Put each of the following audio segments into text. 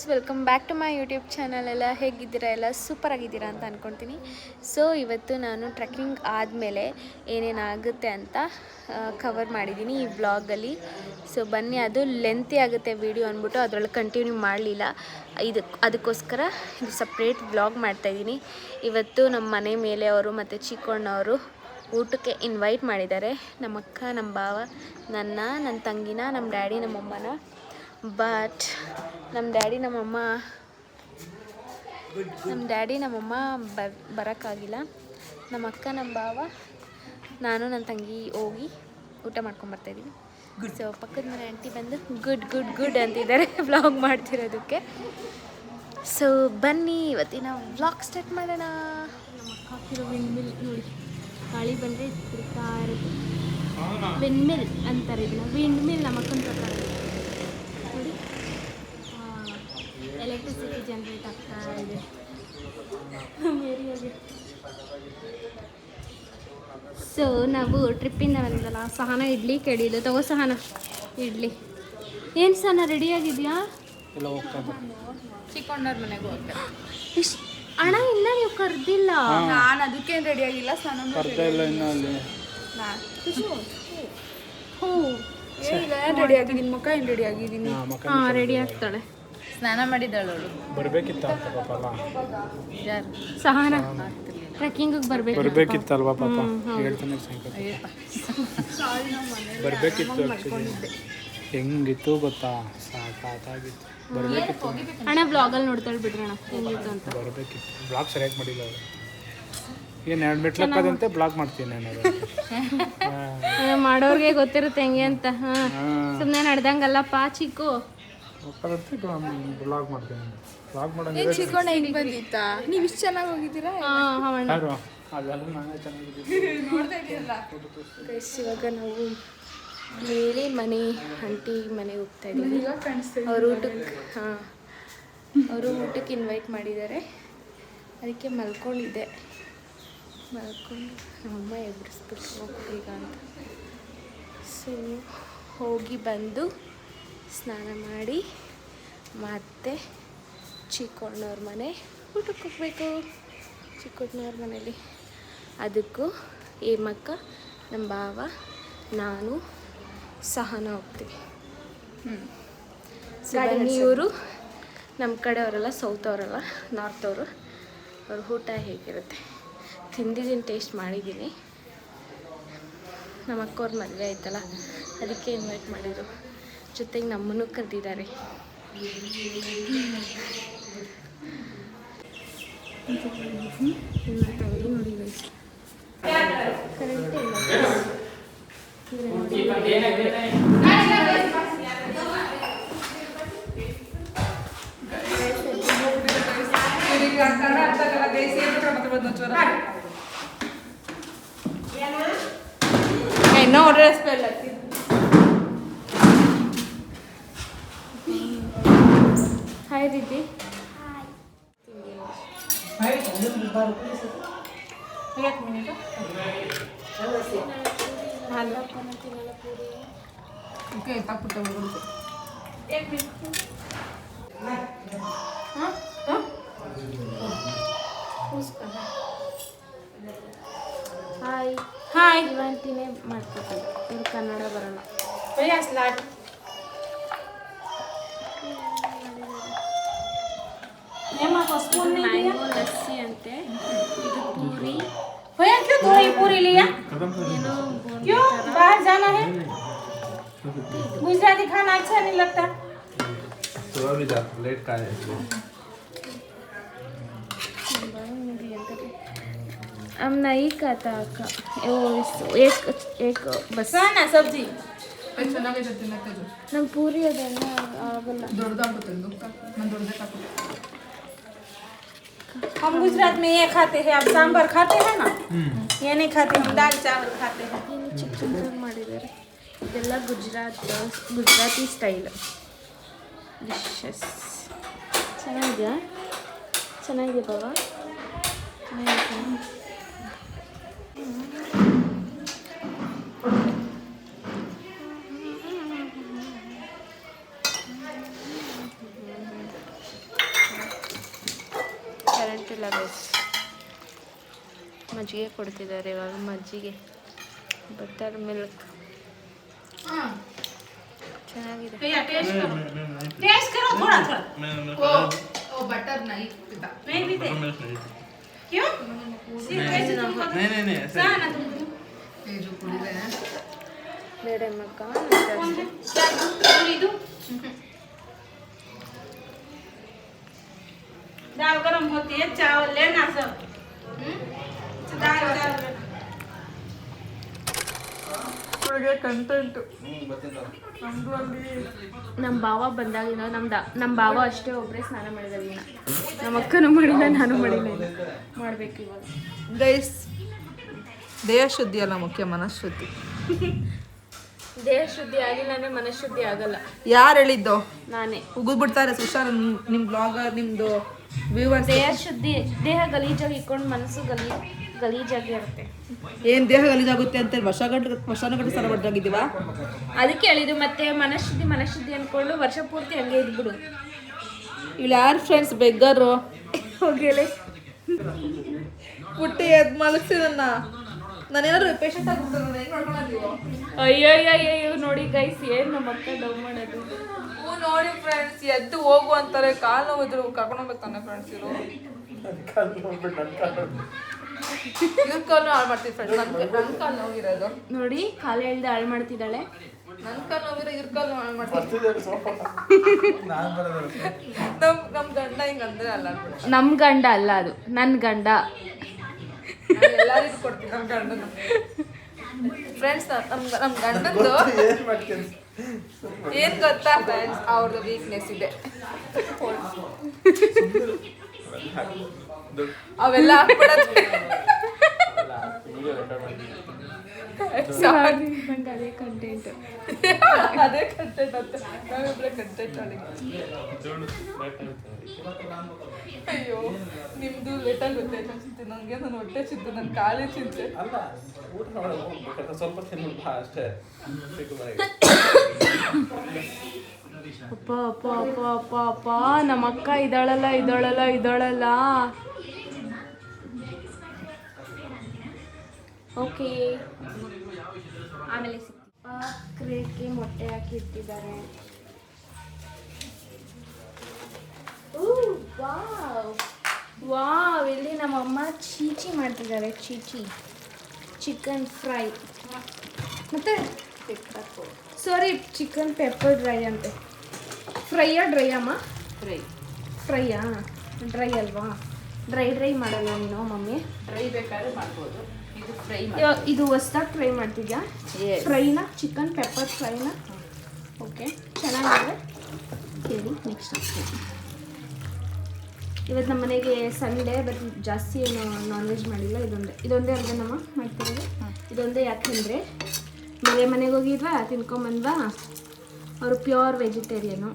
Guys, welcome back to my YouTube channel. ಎಲ್ಲ ಹೇಗಿದ್ದೀರಾ? ಎಲ್ಲ ಸೂಪರ್ ಆಗಿದ್ದೀರಾ ಅಂತ ಅಂದ್ಕೊಳ್ತೀನಿ. ಸೊ ಇವತ್ತು ನಾನು ಟ್ರೆಕ್ಕಿಂಗ್ ಆದಮೇಲೆ ಏನೇನಾಗುತ್ತೆ ಅಂತ ಕವರ್ ಮಾಡಿದ್ದೀನಿ ಈ ವ್ಲಾಗಲ್ಲಿ. ಸೊ ಬನ್ನಿ, ಅದು ಲೆಂತಿ ಆಗುತ್ತೆ ವಿಡಿಯೋ ಅಂದ್ಬಿಟ್ಟು ಅದರೊಳಗೆ ಕಂಟಿನ್ಯೂ ಮಾಡಲಿಲ್ಲ. ಅದಕ್ಕೋಸ್ಕರ ಇದು ಸಪ್ರೇಟ್ ವ್ಲಾಗ್ ಮಾಡ್ತಾಯಿದ್ದೀನಿ. ಇವತ್ತು ನಮ್ಮ ಮನೆ ಮೇಲೆ ಅವರು ಮತ್ತು ಚಿಕ್ಕಣ್ಣವರು ಊಟಕ್ಕೆ ಇನ್ವೈಟ್ ಮಾಡಿದ್ದಾರೆ. ನಮ್ಮ ಅಕ್ಕ, ನಮ್ಮ ಭಾವ, ನನ್ನ ತಂಗಿನ, ನಮ್ಮ ಡ್ಯಾಡಿ, ನಮ್ಮಮ್ಮನ. ಬಟ್ ನಮ್ಮ ಡ್ಯಾಡಿ ನಮ್ಮಮ್ಮ ಬರೋಕ್ಕಾಗಿಲ್ಲ. ನಮ್ಮ ಅಕ್ಕ, ನಮ್ಮ ಭಾವ, ನಾನು, ನನ್ನ ತಂಗಿ ಹೋಗಿ ಊಟ ಮಾಡ್ಕೊಂಬರ್ತಾಯಿದ್ದೀವಿ. ಸೊ ಪಕ್ಕದ ಮನೆ ಆಂಟಿ ಬಂದು ಗುಡ್ ಅಂತಿದ್ದಾರೆ ವ್ಲಾಗ್ ಮಾಡ್ತಿರೋದಕ್ಕೆ. ಸೊ ಬನ್ನಿ ಇವತ್ತಿನ ವ್ಲಾಗ್ ಸ್ಟಾರ್ಟ್ ಮಾಡೋಣ. ನಮ್ಮ ಅಕ್ಕ ಹಾಕಿರೋ ವಿಂಡ್ ಮಿಲ್ ನೋಡಿ, ಗಾಳಿ ಬಂದರೆ ತಿರುಗ್ತಾ ಇರುತ್ತೆ. ವಿಂಡ್ ಮಿಲ್ ಅಂತಾರೆ ಇದನ್ನ, ವಿಂಡ್ ಮಿಲ್ ನಮ್ಮ ಅಕ್ಕನ ಪ್ರಕಾರ ನೋಡಿ. ಎಲೆಕ್ಟ್ರಿಸಿಟಿ ಜನ್ರೇಟ್ ಆಗ್ತಾ ಇದೆ ನಮ್ಮ ಏರಿಯಾಗೆ. ಸೊ ನಾವು ಟ್ರಿಪ್ಪಿಂದ ಬಂದಲ್ಲ, ಸಹನ ಇಡ್ಲಿ ಕೇಳಿದ್ದು. ತಗೋ ಸಹನ ಇಡ್ಲಿ. ಏನು ಸಹನ ರೆಡಿಯಾಗಿದೆಯಾ? ಚಿಕ್ಕಣ್ಣವ್ರ ಮನೆಗೆ ಹೋಗ್ತಾರೆ. ಅಣ್ಣ ಇನ್ನ ನೀವು ಕರೆದಿಲ್ಲ. ನಾನು ಅದಕ್ಕೇನು ರೆಡಿ ಆಗಿಲ್ಲ. ರೆಡಿ ಆಗಿದ್ದೀನಿ. ಮುಖ ಏನು ರೆಡಿ ಆಗಿದ್ದೀನಿ. ಹಾಂ, ರೆಡಿ ಆಗ್ತಾಳೆ. ಸ್ನಾನ ಮಾಡಿದ್ದಾಳು ಅವಳು. ಬರ್ಬೇಕಿತ್ತ ಯಾರು? ಸಹನ ಟ್ರೆಕ್ಕಿಂಗಿಗೆ ಬರ್ಬೇಕಿತ್ತಲ್ವಾ ಪಾಪ. ಹೇಳ್ತಾನೆ ಬರ್ಬೇಕಿತ್ತು. ಹೆಂಗಿತ್ತು ಗೊತ್ತಾ? ಸಾಕಾಗಿತ್ತು. ಬರ್ಬೇಕಿತ್ತು ಅಣ್ಣ. ಬ್ಲಾಗಲ್ಲಿ ನೋಡ್ತಾಳೆ ಬಿಡ್ರಣ ಹೆಂಗಿತ್ತು ಅಂತ. ಬರ್ಬೇಕಿತ್ತು. ಬ್ಲಾಗ್ ಸರಿಯಾಗಿ ಮಾಡಿಲ್ಲ ಅವಳು. ಏನು 2 ಮೆಟ್ಲಕ್ಕದಂತೆ ಬ್ಲಾಗ್ ಮಾಡ್ತೀನಿ ನಾನು. ಮಾಡೋರಿಗೆ ಗೊತ್ತಿರುತ್ತೆ ಹೆಂಗೆ ಅಂತ. ಹಾಂ, ಸುಮ್ಮನೆ ನಡೆದಂಗಲ್ಲಪ್ಪ ಚಿಕ್ಕು. ಬ್ಲಾಗ್ ಮಾಡ್ತೀನಿ. ಬ್ಲಾಗ್ ಮಾಡೋದು ಚಿಕ್ಕಣ್ಣ ಹೆಂಗೆ ಬಂದಿತ್ತಾ? ನೀವು ಇಷ್ಟು ಚೆನ್ನಾಗಿ ಹೋಗಿದ್ದೀರಾ? ಯಾರು? ಅದೆಲ್ಲ ನಾನೇ ಚೆನ್ನಾಗಿದ್ದೀನಿ. ನೋಡ್ತಾ ಇದೆಯಲ್ಲ. ಇವಾಗ ನಾವು ಮೇಲೆ ಮನೆ ಆಂಟಿ ಮನೆಗೆ ಹೋಗ್ತಾ ಇದ್ದೀವಿ. ಅವರು ಊಟಕ್ಕೆ ಇನ್ವೈಟ್ ಮಾಡಿದ್ದಾರೆ. ಅದಕ್ಕೆ ಮಲ್ಕೊಂಡು ನಮ್ಮಮ್ಮ ಎಬ್ಬಿಸ್ಬಿಟ್ಟು ಹೋಗ್ತೀವಿ ಈಗ ಅಂತ. ಸೊ ಹೋಗಿ ಬಂದು ಸ್ನಾನ ಮಾಡಿ ಮತ್ತೆ ಚಿಕ್ಕಣ್ಣವ್ರ ಮನೆ ಊಟಕ್ಕೆ ಹೋಗ್ಬೇಕು. ಚಿಕ್ಕಣ್ಣವ್ರ ಮನೇಲಿ ಅದಕ್ಕೂ ಏಮಕ್ಕ, ನಮ್ಮ ಭಾವ, ನಾನು, ಸಹನ ಹೋಗ್ತೀವಿ. ಸೊ ಬನ್ನಿ. ಇವರು ನಮ್ಮ ಕಡೆ ಅವರೆಲ್ಲ ಸೌತ್ ಅವರಲ್ಲ, ನಾರ್ತ್ ಅವರು. ಅವ್ರ ಊಟ ಹೇಗಿರುತ್ತೆ ತಿಂದಿದ್ದೀನಿ, ಟೇಸ್ಟ್ ಮಾಡಿದ್ದೀನಿ. ನಮ್ಮ ಅಕ್ಕವ್ರ ಮದುವೆ ಆಯ್ತಲ್ಲ, ಅದಕ್ಕೆ ಇನ್ವೈಟ್ ಮಾಡಿದರು. ಜೊತೆಗೆ ನಮ್ಮನ್ನು ಕರೆದಿದ್ದಾರೆ. ನೋಡಿ ಹಾಯ್ ದೀದಿ. Hi hi. ಇವಂತಿನೇ ಮಾಡ್ಕೊತೀವಿ, ಇವ್ರು ಕನ್ನಡ ಬರಲ್ಲ. ಮ್ಯಾಂಗೋ ಲಸ್ಸಿ ಅಂತೆ. ಇದು ಪೂರಿ. पूरी लिया ಏನೋ क्यों? बाहर जाना है? गुजराती खाना अच्छा नहीं लगता? सुबह भी जा लेट का है। हम नहीं खाता अक्का. एक बस ना सब्जी ನಮ್ಮ ಪೂರಿ ಅದೆಲ್ಲ ಆಗಲ್ಲ. हम गुजरात में ये खाते हैं. आप सांभर खाते हैं ना? ये नहीं खाते, हम दाल चावल खाते हैं. ಚಿಕ್ಕನ್ ಮಾಡಿದ್ದಾರೆ. ಇದೆಲ್ಲ ಗುಜರಾತಿ ಸ್ಟೈಲ್ ಡಿಶಸ್. ಚೆನ್ನಾಗಿದೆಯಾ? ಚೆನ್ನಾಗಿದೆ ಬಾಬಾ. ಮಜ್ಜಿಗೆ ಕೊಡ್ತಿದ್ದಾರೆ ಇವಾಗ. ಮಜ್ಜಿಗೆ ಬಟರ್ ಮಿಲ್ಕ್ ಚೆನ್ನಾಗಿದೆ. भैया टेस्ट करो, टेस्ट करो थोड़ा थोड़ा। वो बटर नहीं पीता। नहीं पीते क्यों? सिर्फ कैसे तुम खाते? नहीं ऐसे क्या ना तुम ये जो कुड़ी रहे हैं ಬೇರೆ ಮಕ್ಕ कौन है? क्या पूरी दूं? दाल गरम होती है, चावल लेना सब। दाल दाल लेना। ನಮ್ಮ ಭಾವ ಬಂದಾಗಿನ ನಮ್ಮ ಭಾವ ಅಷ್ಟೇ ಒಬ್ಬರೇ ಸ್ನಾನ ಮಾಡಿದಾರೆ ಇನ್ನ. ನಮ್ಮ ಅಕ್ಕನೂ ಮಾಡಿಲ್ಲ, ನಾನು ಮಾಡಿಲ್ಲ. ಮಾಡ್ಬೇಕು ಇವಾಗ. ಗೈಸ್, ದೇಹ ಶುದ್ಧಿ ಅಲ್ಲ ಮುಖ್ಯ, ಮನಃಶುದ್ಧಿ. ದೇಹ ಶುದ್ಧಿ ಆಗಿಲ್ಲ ಅಂದ್ರೆ ಮನಃಶುದ್ಧಿ ಆಗಲ್ಲ. ಯಾರು ಹೇಳಿದ್ದು? ನಾನೇ. ಉಗಿದ್ಬಿಡ್ತಾರೆ ಸುಶಾರ್ ನಿಮ್ ಬ್ಲಾಗರ್, ನಿಮ್ದು ವ್ಯೂವರ್ಸ್. ದೇಹ ಶುದ್ಧಿ, ದೇಹ ಗಲೀಜಾಗಿ ಇಟ್ಕೊಂಡು ಮನಸ್ಸು ಗಲೀಜಾಗಿ ಇರುತ್ತೆ. ಏನ್ ದೇಹ ಗಲೀಜಾಗುತ್ತೆ ಅಂತ ವರ್ಷಾನುಗಟ್ಟು ಸಲ ಬಡ್ಡಾಗಿದ್ದೀವ. ಅದಕ್ಕೆ ಹೇಳಿದ್ದು. ಮತ್ತೆ ಮನಃಶುದ್ಧಿ ಅನ್ಕೊಂಡು ವರ್ಷ ಪೂರ್ತಿ ಹಂಗೆ ಇದ್ಬಿಡು. ಇಲ್ಲಿ ಯಾರು ಫ್ರೆಂಡ್ಸ್ ಬೆಗ್ಗರು ಹೋಗಿಲೆ ಪುಟ್ಟಿ ಎದ್ ಮಲಗಿಸಿ ನಾನೇನಾದ್ರು ಪೇಷಂಟ್ ಆಗ್ಬಿಡ್ತಾರೆ ಹೆಂಗ್ ನೋಡ್ಕೊಳ್ಳೋದು? ಅಯ್ಯೋ ನೋಡಿ ಗೈಸ್, ಏನ್ ನಮ್ಮ ಅಕ್ಕ ಡವ್ ಮಾಡೋದು. ನೋಡಿ ಫ್ರೆಂಡ್ಸ್, ಎದ್ದು ಹೋಗು ಅಂತಾರೆ, ಕಾಲು ನೋವಿದ್ರು ಕರ್ಕೊಂಡು ಹೋಗ್ಬೇಕು ತಾನೆ ಫ್ರೆಂಡ್ಸ್. ಇವ್ರ ಕಾಲು ಹಾಳು ಮಾಡ್ತೀವಿ ಫ್ರೆಂಡ್ಸ್. ನನ್ನ ಕಾಲು ನೋವಿರೋದು ನೋಡಿ, ಕಾಲು ಎಳ್ದು ಹಾಳು ಮಾಡ್ತಿದ್ದಾಳೆ. ನನ್ನ ಕಾಲು ನೋವಿರೋ ಇವ್ರ ಕಾಲು ಹಾಳು ಮಾಡ್ತೀವಿ. ನಮ್ ಗಂಡ ಹಿಂಗಂದ್ರೆ ಅಲ್ಲ ಅನ್ಬಿಟ್ಟು. ನಮ್ ಗಂಡ ಅಲ್ಲ, ಅದು ನನ್ನ ಗಂಡ. ಎಲ್ಲರಿಗೂ ಕೊಡ್ತೀನಿ ನಮ್ಮ ಗಂಡನ. ಫ್ರೆಂಡ್ಸ್, ನಮ್ಮ ಗಂಡಂದು ಏನ್ ಗೊತ್ತಾ ಫ್ರೆಂಡ್ಸ್, ಅವ್ರದ್ದು ವೀಕ್ನೆಸ್ ಇದೆ. ಅವೆಲ್ಲ ಹಾಕ್ಬಿಡೋದು. ನಂಗೆ ಅದೇ ಕಂಟೆಂಟ್ ಅಂತ ನಾವಿಬ್ರೆ ಕಂಟೆಂಟ್ ಅಲ್ಲಿಗೆ. ಅಯ್ಯೋ, ನಿಮ್ದು ಲೇಟಾಗಿ ಗೊತ್ತಾಯ್ತು ಅನ್ಸುತ್ತೆ ನನಗೆ. ನನ್ನ ಹೊಟ್ಟೆ ಚಿಂತೆ, ನನ್ನ ಕಾಲೇ ಚಿಂತೆ. ಸ್ವಲ್ಪ ತಿನ್ನು ಅಷ್ಟೇ. ಅಪ್ಪ ನಮ್ಮ ಅಕ್ಕ ಇದ್ದಾಳಲ್ಲ. ಓಕೆ, ಆಮೇಲೆ ಕ್ರೇಟ್ಗೆ ಮೊಟ್ಟೆ ಹಾಕಿ ಇಟ್ಟಿದ್ದಾರೆ. ವಾವ್, ಇಲ್ಲಿ ನಮ್ಮಮ್ಮ ಚೀಚಿ ಮಾಡ್ತಿದ್ದಾರೆ. ಚಿಕನ್ ಫ್ರೈ ಮತ್ತೆ ಚಿಕನ್ ಪೆಪ್ಪರ್ ಡ್ರೈ ಅಂತೆ. ಫ್ರೈಯಾ ಡ್ರೈ ಅಮ್ಮ? ಫ್ರೈಯಾ? ಡ್ರೈ ಅಲ್ವಾ? ಡ್ರೈ ಮಾಡಲ್ಲ ನೀನು ಮಮ್ಮಿ? ಡ್ರೈ ಬೇಕಾದ್ರೆ ಮಾಡ್ಬೋದು, ಇದು ಫ್ರೈ. ಇದು ಹೊಸ್ದಾಗಿ ಫ್ರೈ ಮಾಡ್ತಿದ್ಯಾ? ಫ್ರೈನಾ? ಚಿಕನ್ ಪೆಪ್ಪರ್ ಫ್ರೈನಾ? ಓಕೆ, ಚೆನ್ನಾಗಿದೆ. ಕೇಳಿ ನೆಕ್ಸ್ಟ್. ಇವತ್ತು ನಮ್ಮ ಮನೆಗೆ ಸಂಡೇ, ಬಟ್ ಜಾಸ್ತಿ ಏನು ನಾನ್ ವೆಜ್ ಮಾಡಿಲ್ಲ. ಇದೊಂದೇ ಅಲ್ವೇ ನಮ್ಮ ಮಾಡ್ತಿರೋದು. ಇದೊಂದೇ ಯಾಕೆಂದರೆ ಬೇರೆ ಮನೆಗೆ ಹೋಗಿದ್ವಾ, ತಿನ್ಕೊಂಬಂದ್ವಾ. ಅವರು ಪ್ಯೂರ್ ವೆಜಿಟೇರಿಯನು.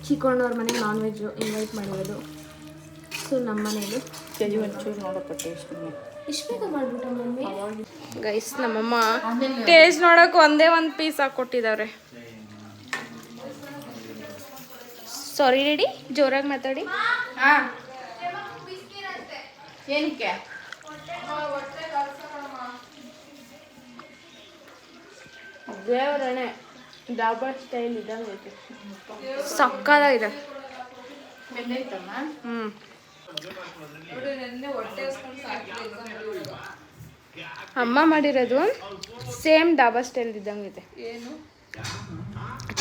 ಚಿಕ್ಕಣ್ಣವ್ರ ಮನೆಗೆ ನಾನ್ ವೆಜ್ಜು ಇನ್ವೈಟ್ ಮಾಡಿರೋದು. ಸೊ ನಮ್ಮ ಮನೇಲಿ ಒಂಚೂರು ನೋಡಪ್ಪ ಟೇಸ್ಟ್. ಇಷ್ಟು ಬೇಗ ಮಾಡಿಬಿಟ್ಟ ಮಮ್ಮಿ. ಗೈಸ್, ನಮ್ಮಮ್ಮ ಟೇಸ್ಟ್ ನೋಡೋಕೆ ಒಂದೇ ಒಂದು ಪೀಸ್ ಹಾಕ್ಕೊಟ್ಟಿದ್ದಾರೆ. ಸಾರಿ ರೆಡಿ, ಜೋರಾಗಿ ಮಾತಾಡಿ. ಏನಕ್ಕೆ? ದೇವರಣೆ ಡಾಬಾ ಸ್ಟೈಲ್ ಇದ್ದಂಗೆ ಐತೆ, ಸಕ್ಕದಾಗಿದೆ. ಅಮ್ಮ ಮಾಡಿರೋದು ಸೇಮ್ ಡಾಬಾ ಸ್ಟೈಲ್ ಇದ್ದಂಗೆ ಇದೆ.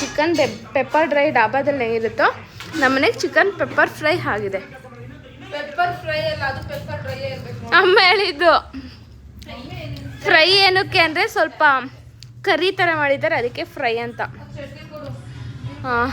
ಚಿಕನ್ ಪೆಪ್ಪರ್ ಡ್ರೈ ಡಾಬಾದಲ್ಲಿ ಹೆಂಗಿರುತ್ತೋ ನಮ್ಮನೆಗೆ ಚಿಕನ್ ಪೆಪ್ಪರ್ ಫ್ರೈ ಆಗಿದೆ. ಪೆಪ್ಪರ್ ಫ್ರೈ ಅಲ್ಲ, ಅದು ಪೆಪ್ಪರ್ ಡ್ರೈ ಇರಬೇಕು. ಅಮ್ಮ ಹೇಳಿದ್ದು ಫ್ರೈ ಏನಕ್ಕೆ ಅಂದರೆ ಸ್ವಲ್ಪ ಕರಿ ಥರ ಮಾಡಿದ್ದಾರೆ, ಅದಕ್ಕೆ ಫ್ರೈ ಅಂತ. ಹಾಂ,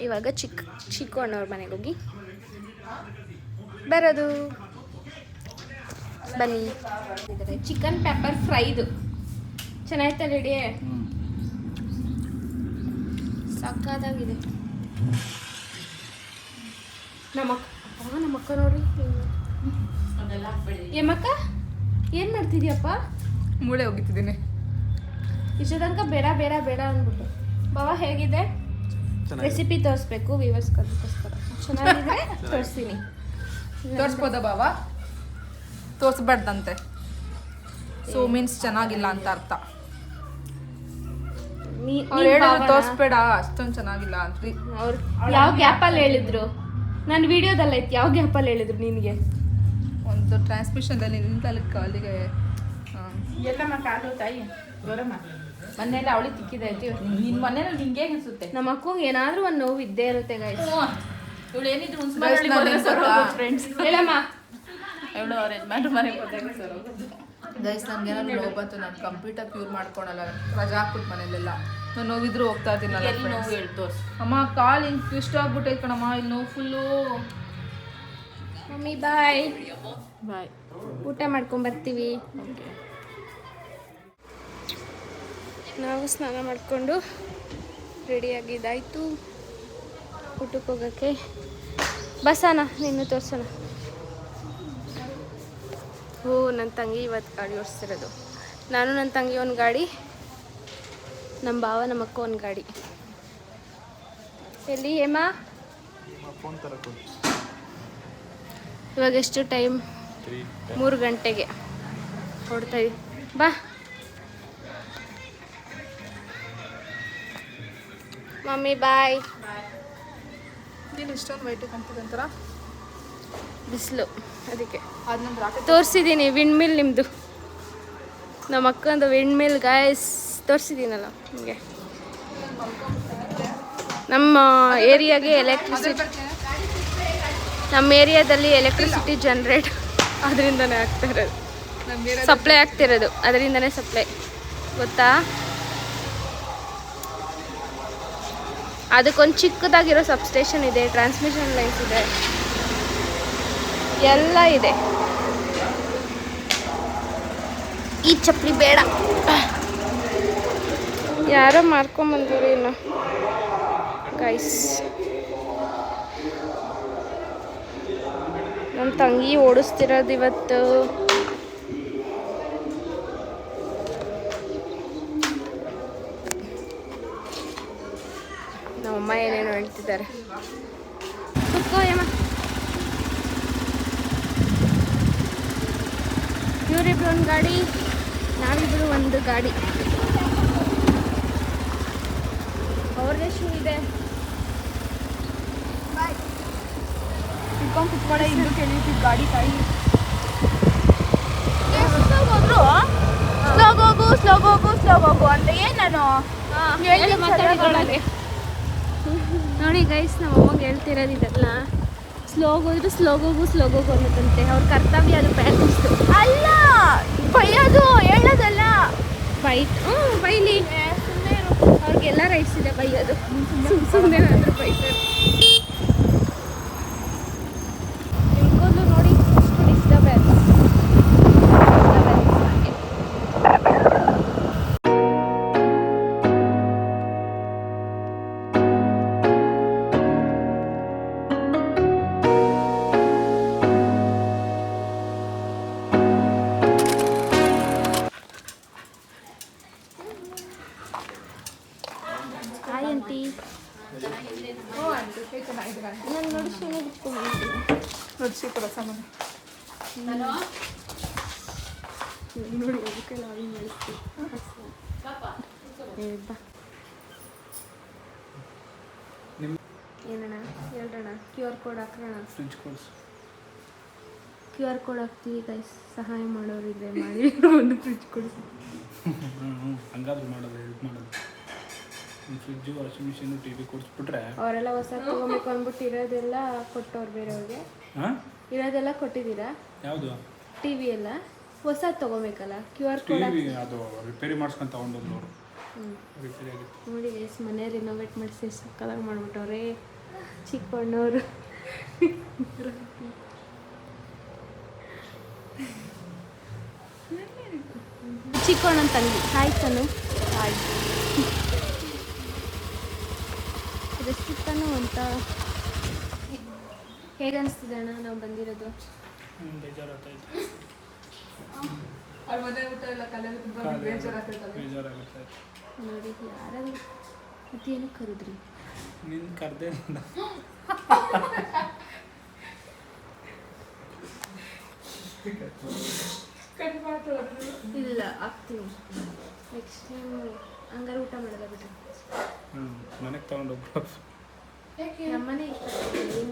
ಇವಾಗ ಚಿಕ್ಕು ಅಣ್ಣವ್ರ ಮನೆಗೆ ಹೋಗಿ ಬರೋದು. ಬನ್ನಿ. ಚಿಕನ್ ಪೆಪ್ಪರ್ ಫ್ರೈದು ಚೆನ್ನಾಯ್ತಾ ರೆಡಿ? ಸಕ್ಕತ್ತಾಗಿದೆ. ನಮ್ಮಕ್ಕ ನೋಡ್ರಿ. ಏಮಕ್ಕ ಏನು ಮಾಡ್ತಿದ್ಯಪ್ಪ? ಮೂಳೆ ಹೋಗಿತ್ತಿದ್ದೀನಿ. ಇಷ್ಟು ತನಕ ಬೇಡ ಬೇಡ ಬೇಡ ಅಂದ್ಬಿಟ್ಟು. ಬಾವ ಹೇಗಿದೆ? ರೆಸಿಪಿ ತೋರಿಸ್ಬೇಕು ವ್ಯೂವರ್ಸ್ಗೋಸ್ಕರ. ಚೆನ್ನಾಗಿದ್ರೆ ತೋರಿಸ್ತೀನಿ. ತೋರಿಸ್ಬೋದಾ ಬಾವಾ? ತೋರಿಸ್ಬಾರ್ದಂತೆ. ಸೊ ಮೀನ್ಸ್ ಚೆನ್ನಾಗಿಲ್ಲ ಅಂತ ಅರ್ಥ. ಅವ್ರು ಹೇಳಿದ್ರು ತೋರಿಸ್ಬೇಡ ಅಷ್ಟೊಂದು ಚೆನ್ನಾಗಿಲ್ಲ ಅಂತ್ರಿ. ಅವ್ರು ಯಾವ ಗ್ಯಾಪಲ್ಲಿ ಹೇಳಿದ್ರು? ನಾನು ವಿಡಿಯೋದಲ್ಲಿ ಐತಿ, ಯಾವ ಗ್ಯಾಪಲ್ಲಿ ಹೇಳಿದ್ರು ನಿನಗೆ? ಒಂದು ಟ್ರಾನ್ಸ್ಮಿಷನ್ದಲ್ಲಿ ನಿಂತಲಕ್ಕೆ ಅಲ್ಲಿಗೆ ಎಲ್ಲಮ್ಮ ಕಾಲು ತಾಯಿ ಗೌರಮ್ಮ ಮನೆಯಲ್ಲ ಅವಳಿ ತಿಕ್ಕಿದೆ ನಿನ್ನ ಮನೇಲಿ ನಿಂಗೆ ಹೇಗೆ ಅನ್ಸುತ್ತೆ? ನಮ್ಮ ಅಕ್ಕಂಗೆ ಏನಾದರೂ ಒಂದು ನೋವು ಇದ್ದೇ ಇರುತ್ತೆ ಗೈಸ್. ಇವಳು ಏನಿದ್ರು ಫ್ರೆಂಡ್ಸ್ ಹೇಳಮ್ಮ. ಇವಳು ಅವ್ರ ಯಜಮಾನ್ರು ಮನೆಗೆ ಹೋದಾಗ ಸರ್ ಗೈಸ್ ನನಗೆ ಏನಾದ್ರು ನೋವು ಬಂತು, ನಾನು ಕಂಪ್ಯೂಟರ್ ಕ್ಯೂರ್ ಮಾಡ್ಕೊಳಲ್ಲ, ರಜಾ ಹಾಕ್ಬಿಟ್ಟು ಮನೇಲೆಲ್ಲ ನಾನು ನೋವಿದ್ರು ಹೋಗ್ತಾ ಇದ್ದೀನಲ್ಲ. ಎಲ್ಲಿ ನೋವು ಹೇಳಿ ತೋರ್ಸು. ಅಮ್ಮ ಕಾಲು ಹಿಂಗೆ ಟ್ವಿಸ್ಟ್ ಆಗ್ಬಿಟ್ಟೈತೆ ಕಣಮ್ಮ, ಇಲ್ಲಿ ನೋವು ಫುಲ್ಲು. ಮಮ್ಮಿ ಬಾಯ್ ಬಾಯ್. ಊಟ ಮಾಡ್ಕೊಂಬರ್ತೀವಿ. ನಾವು ಸ್ನಾನ ಮಾಡಿಕೊಂಡು ರೆಡಿಯಾಗಿದ್ದಾಯಿತು ಊಟಕ್ಕೆ ಹೋಗೋಕ್ಕೆ. ಬಸ್ಸಾನ ನಿನ್ನ ತೋರ್ಸೋಣ. ಓ ನನ್ನ ತಂಗಿ ಇವತ್ತು ಗಾಡಿ ಓಡಿಸ್ತಿರೋದು. ನಾನು ನನ್ನ ತಂಗಿ ಒಂದು ಗಾಡಿ, ನಮ್ಮ ಭಾವ ನಮ್ಮ ಅಕ್ಕ ಒಂದು ಗಾಡಿ. ಎಲ್ಲಿ ಹೇಮ? ಇವಾಗ ಎಷ್ಟು ಟೈಮ್? 3 ಗಂಟೆಗೆ ಹೊಡ್ತಾ ಇದ್ದೀವಿ. ಬಾ ಮಮ್ಮಿ ಬಾಯ್. ನೀನು ಇಷ್ಟೊಂದು ವೈಟ್ ಕಾಣ್ತದೆ ಒಂಥರ ಬಿಸಿಲು ಅದಕ್ಕೆ ಅದು ನಮ್ಮ ರಾಕೆಟ್ ತೋರಿಸಿದ್ದೀನಿ. ವಿಂಡ್ ಮಿಲ್ ನಿಮ್ಮದು, ನಮ್ಮ ಅಕ್ಕಂದು ವಿಂಡ್ ಮಿಲ್ ಗಾಯ್ಸ್ ತೋರಿಸಿದ್ದೀನಲ್ಲ ನಿಮಗೆ. ನಮ್ಮ ಏರಿಯಾಗೆ ನಮ್ಮ ಏರಿಯಾದಲ್ಲಿ ಎಲೆಕ್ಟ್ರಿಸಿಟಿ ಜನ್ರೇಟ್ ಅದರಿಂದನೇ ಆಗ್ತಾ ಇರೋದು, ಸಪ್ಲೈ ಆಗ್ತಿರೋದು ಅದರಿಂದನೇ ಸಪ್ಲೈ, ಗೊತ್ತಾ? ಅದಕ್ಕೊಂದು ಚಿಕ್ಕದಾಗಿರೋ ಸಬ್ಸ್ಟೇಷನ್ ಇದೆ, ಟ್ರಾನ್ಸ್ಮಿಷನ್ ಲೈನ್ಸ್ ಇದೆ, ಎಲ್ಲ ಇದೆ. ಈ ಚಪ್ಪಲಿ ಬೇಡ, ಯಾರೋ ಮಾರ್ಕೊಂಬಂದವ್ರು ಇನ್ನು ಗೈಸ್. ನಮ್ಮ ತಂಗಿ ಓಡಿಸ್ತಿರೋದು ಇವತ್ತು. ನಮ್ಮಮ್ಮ ಏನೇನು ಹೇಳ್ತಿದ್ದಾರೆ. ಕುತ್ಕೋ ಯಮ್ಮ. ಇವರಿಬ್ರು ಒಂದು ಗಾಡಿ, ನಾವಿಬ್ರು ಒಂದು ಗಾಡಿ. ಅವ್ರದೇ ಶೂ ಇದೆ. ಕುತ್ಕೊಂಡು ಕುತ್ಕೊಳ್ಳೆ, ಇನ್ನು ಕೇಳಿರ್ತೀವಿ ಗಾಡಿ ತಾಯಿ. ಸ್ಲೋಗೋಗು ಅಂತ ಏನು ನಾನು ಮಾತಾಡಿದ್ರೊಳಗೆ ನೋಡಿ ಗೈಸ್, ನಮ್ಮ ಅಮ್ಮಗೆ ಹೇಳ್ತಿರೋದು ಇದೆಲ್ಲ. ಸ್ಲೋಗೋಗು ಅನ್ನೋದಂತೆ ಅವ್ರ ಕರ್ತವ್ಯ, ಅದು ಪ್ರಾಕ್ಟೀಸು ಅಲ್ಲ ಬೈಯೋದು ಹೇಳೋದಲ್ಲ. ಬೈಲಿ, ಅವ್ರಿಗೆಲ್ಲ ರೈಟ್ಸ್ ಇದೆ ಬೈಯೋದು. ಸುಮ್ಮನೆ ಆದರೂ ಬೈತಾರೆ. ನಿಮ್ಗೊಂದು ನೋಡಿ ಅಷ್ಟು ಡಿಸ್ಟರ್ಬೆನ್ಸ್. Hi aunty. ನಾನು ನೋಡಿ ಶೂನೇ ಬಿಟ್ಕೊಂಡ್ಬಿಡ್ತೀನಿ. ನುಡ್ಸಿ ಕೊಡ ಸಾಮಾನು. ನೋಡಿ ಅದಕ್ಕೆ ನಾವು ಮಾಡಿಸ್ತೀವಿ. ಬಾ ಏನಣ್ಣ ಹೇಳ್ರಣ್ಣ. QR ಕೋಡ್ ಹಾಕೋಣ. QR ಕೋಡ್ ಹಾಕ್ತೀವಿ ಗೈಸ್. ಸಹಾಯ ಮಾಡೋರಿದ್ರೆ ಮಾಡಿ ಒಂದು ಫ್ರಿಜ್ ಕೊಡಿಸಿ. ಹಂಗಾದ್ರೂ ಮಾಡೋದು, ಹೆಲ್ಪ್ ಮಾಡೋದು. Fridge, washing machine, T V ಕೊಡಿಸ್ಬಿಟ್ರೆ ಅವರೆಲ್ಲ ಹೊಸ ತೊಗೊಬೇಕು ಅಂದ್ಬಿಟ್ಟು ಇರೋದೆಲ್ಲ ಕೊಟ್ಟವ್ರು ಬೇರೆಯವ್ರಿಗೆ. ಇರೋದೆಲ್ಲ ಕೊಟ್ಟಿದ್ದೀರಾ? ಯಾವುದು? ಟಿ ವಿ ಎಲ್ಲ ಹೊಸ ತೊಗೋಬೇಕಲ್ಲ. QR ಟಿ ಕೋಡ್ ವಿ ಅದು ರಿಪೇರಿ ಮಾಡ್ಸ್ಕೊಂಡು ತಗೊಂಡೋದು ಅವರು. ರಿಪೇರಿ ಆಗಿತ್ತು ನೋಡಿ ಗೈಸ್, ಮನೆ ರಿನೋವೇಟ್ ಮಾಡಿಸಿ ಸಕ್ಕದಾಗಿ ಮಾಡ್ಬಿಟ್ಟವ್ರೆ ಚಿಕ್ಕಣ್ಣವರು. ಚಿಕ್ಕಣ್ಣನ ತಂಗಿ. ಹಾಯ್ ತನು. ಹಾಯ್. ರೆಸಿಪಿನೂ ಅಂತ ಹೇಗೆ ಅನಿಸ್ತಿದೆ ಅಣ್ಣ ನಾವು ಬಂದಿರೋದು? ಬೇಜಾರಾಗ್ತಾಯಿತ್ತು. ಅವ್ರ ಮನೆ ಊಟ ಎಲ್ಲ ಕಲಿಯೋದು ತುಂಬ ಬೇಜಾರಾಗ್ತೈತಲ್ಲ. ಬೇಜಾರಾಗುತ್ತೆ. ನೋಡಿ ಯಾರಾದ್ರು ಮತ್ತೇನು ಕರೆದ್ರಿ? ನಿನ್ನ ಕರೆದೇ ಕಟ್ ಮಾಡ್ತಾರೆ. ಇಲ್ಲ ಆಗ್ತೀನಿ ನೆಕ್ಸ್ಟ್ ಟೈಮ್ ಹಂಗಾರೆ ಊಟ ಮಾಡಲ್ಲ ಬಿಟ್ರಿ. ಮನೆಗೆ ತೊಗೊಂಡೋಗ್ಬಿಟ್ಟು ನಮ್ಮನೆ ಇಷ್ಟ.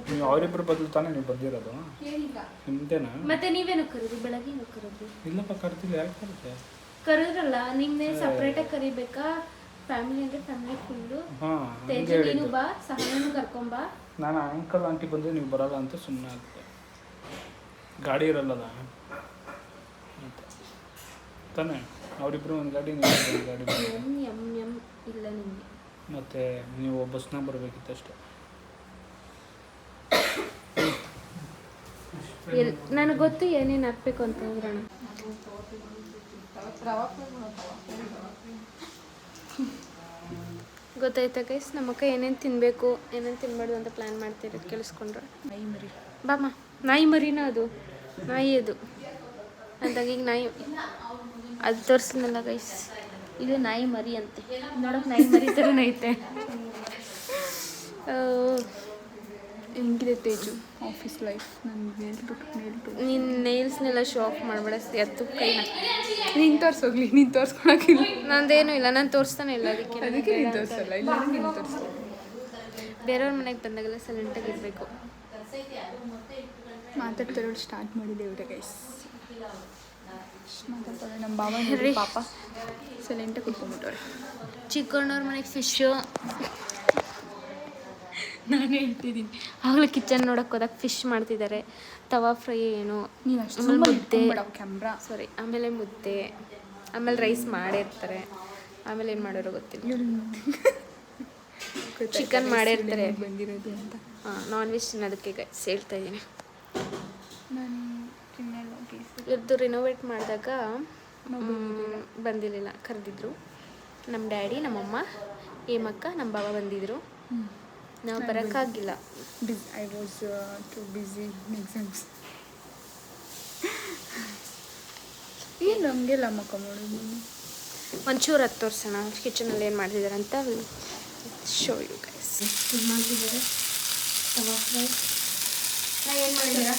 ನೀವು ಅವರಿಬ್ಬರು ಬದಲು ತಾನೇ ನೀವು ಬಂದಿರೋದು? ಏನಿಲ್ಲ. ನಿಮ್ದೇನಾ? ಮತ್ತೆ ನೀವೇನು ಕರೆದ್ರಿ? ಬೆಳಗ್ಗೆ ಏನು ಕರೆದ್ರಿ? ಇಲ್ಲಪ್ಪ ಕರ್ತಿಲ್ಲ. ಯಾಕೆ ಕರುತ್ತೆ? ಕರೆದ್ರಲ್ಲ ನಿಮ್ನೆ ಸಪ್ರೇಟಾಗಿ ಕರಿಬೇಕಾ? ಫ್ಯಾಮಿಲಿ ಅಂದರೆ ಫ್ಯಾಮಿಲಿ ಫುಲ್ಲು. ಹಾಂ, ತೇಜ ನೀನು ಬಾ, ಸಹನೂ ಕರ್ಕೊಂಬಾ. ನಾನು ಅಂಕಲ್ ಆಂಟಿ ಬಂದರೆ ನೀವು ಬರಲ್ಲ ಅಂತ ಸುಮ್ಮನೆ ಆಗುತ್ತೆ. ಗಾಡಿ ಇರಲ್ಲದ ಅಂತ ತಾನೇ. ಅವರಿಬ್ಬರು ಒಂದು ಗಾಡಿ, ನೀವು ಒಂದು ಗಾಡಿ. ಎಂ ಇಲ್ಲ ನಿಮಗೆ. ಮತ್ತು ನೀವು ಬಸ್ನಾಗ ಬರಬೇಕಿತ್ತಷ್ಟೇ. ನನಗೆ ಗೊತ್ತು ಏನೇನು ಹಾಕ್ಬೇಕು ಅಂತ ಹೋಗೋಣ. ಗೊತ್ತಾಯ್ತಾ ಗೈಸ್, ನಮ್ಮಕ್ಕ ಏನೇನು ತಿನ್ನಬೇಕು ಏನೇನು ತಿನ್ಬಾರ್ದು ಅಂತ ಪ್ಲ್ಯಾನ್ ಮಾಡ್ತಿರೋದು ಕೇಳಿಸ್ಕೊಂಡ್ರೆ. ನಾಯಿ ಮರಿ. ಬಾಮ್ಮ, ನಾಯಿ ಮರಿನ ಅದು? ನಾಯಿ ಅದು ಅಂದಾಗ ಈಗ ನಾಯಿ ಅದು ತೋರಿಸಿದ್ನಲ್ಲ ಗೈಸ್, ಇದು ನಾಯಿ ಮರಿ ಅಂತೆ. ನೋಡೋಕೆ ನಾಯಿ ಮರಿ ಥರನೇ ಐತೆ. ಹೆಂಗಿದೆ ತೇಜು ಆಫೀಸ್ ಲೈಫ್? ನನಗೆ ನೇಲ್ಬಿಟ್ಟು ನೀನು ನೇಲ್ಸ್ನೆಲ್ಲ ಶೋ ಆಫ್ ಮಾಡಬೇಡ, ಎತ್ತು ಕೈನ. ನೀನು ತೋರಿಸೋಗ್ಲಿ, ನೀನು ತೋರಿಸ್ಕೊಳಕ್ಕಿಲ್ಲ. ನಂದೇನು ಇಲ್ಲ, ನಾನು ತೋರಿಸ್ತಾನೆ ಇಲ್ಲ. ಅದಕ್ಕೆ ನೀನು ತೋರಿಸಲ್ಲ, ಇಲ್ಲ ನೀನು ತೋರಿಸಲ್ಲ. ಬೇರೆಯವ್ರ ಮನೆಗೆ ಬಂದಾಗೆಲ್ಲ ಸೈಲೆಂಟಾಗಿರಬೇಕು. ಮಾತಾಡ್ತಿರೋಳು ಸ್ಟಾರ್ಟ್ ಮಾಡಿದೆ ಇವ್ರೆ ಗೈಸ್. ಮಾತಾಡ್ತಾರೆ ನಮ್ಮ ಬಾಬಾ ಪಾಪ ಸೈಲೆಂಟಾಗಿ ಕುತ್ಕೊಂಡ್ಬಿಟ್ಟವ್ರೆ. ಚಿಕ್ಕಣ್ಣವ್ರ ಮನೆಗೆ ಫಿಶ್ಶು. ನಾನು ಹೇಳ್ತಿದ್ದೀನಿ, ಆಗಲೇ ಕಿಚನ್ ನೋಡೋಕೆ ಹೋದಾಗ ಫಿಶ್ ಮಾಡ್ತಿದ್ದಾರೆ. ತವಾ ಫ್ರೈ ಏನೋ, ನೀನು ಅಷ್ಟು ಆಮೇಲೆ ಮುದ್ದೆ, ಕ್ಯಾಮ್ರಾ ಸಾರಿ, ಆಮೇಲೆ ಮುದ್ದೆ, ಆಮೇಲೆ ರೈಸ್ ಮಾಡಿರ್ತಾರೆ. ಆಮೇಲೆ ಏನು ಮಾಡೋರು ಗೊತ್ತಿಲ್ಲ. ಚಿಕನ್ ಮಾಡಿರ್ತಾರೆ. ಬಂದಿರೋದು ಅಂತ. ಹಾಂ, ನಾನ್ ವೆಜ್ ತಿನ್ನೋದಕ್ಕೆ ಗೈಸ್ ಹೇಳ್ತಾ ಇದ್ದೀನಿ. ನಾನು ತಿನ್ನಲ್ಲ. ಇವ್ರದ್ದು ರಿನೋವೇಟ್ ಮಾಡಿದಾಗ ಬಂದಿರಲಿಲ್ಲ, ಕರೆದಿದ್ರು. ನಮ್ಮ ಡ್ಯಾಡಿ, ನಮ್ಮಮ್ಮ, ಏಮಕ್ಕ, ನಮ್ಮ ಬಾಬಾ ಬಂದಿದ್ದರು. ನಾವು ಬರೋಕ್ಕಾಗಿಲ್ಲ. I was too busy in exams. ಏನು ನಮಗೆಲ್ಲ ಮಕ್ಕ ಮಾಡೋದು. ಒಂಚೂರು ಹತ್ತು ತೋರಿಸೋಣ ಕಿಚನಲ್ಲಿ ಏನು ಮಾಡ್ತಿದ್ದಾರೆ ಅಂತ. Show you guys. ಇದು ಮಾಡ್ತಿದ್ದಾರೆ ತವಾ ಫ್ರೈ. ಏನು ಮಾಡಿದ್ದೀರಾ?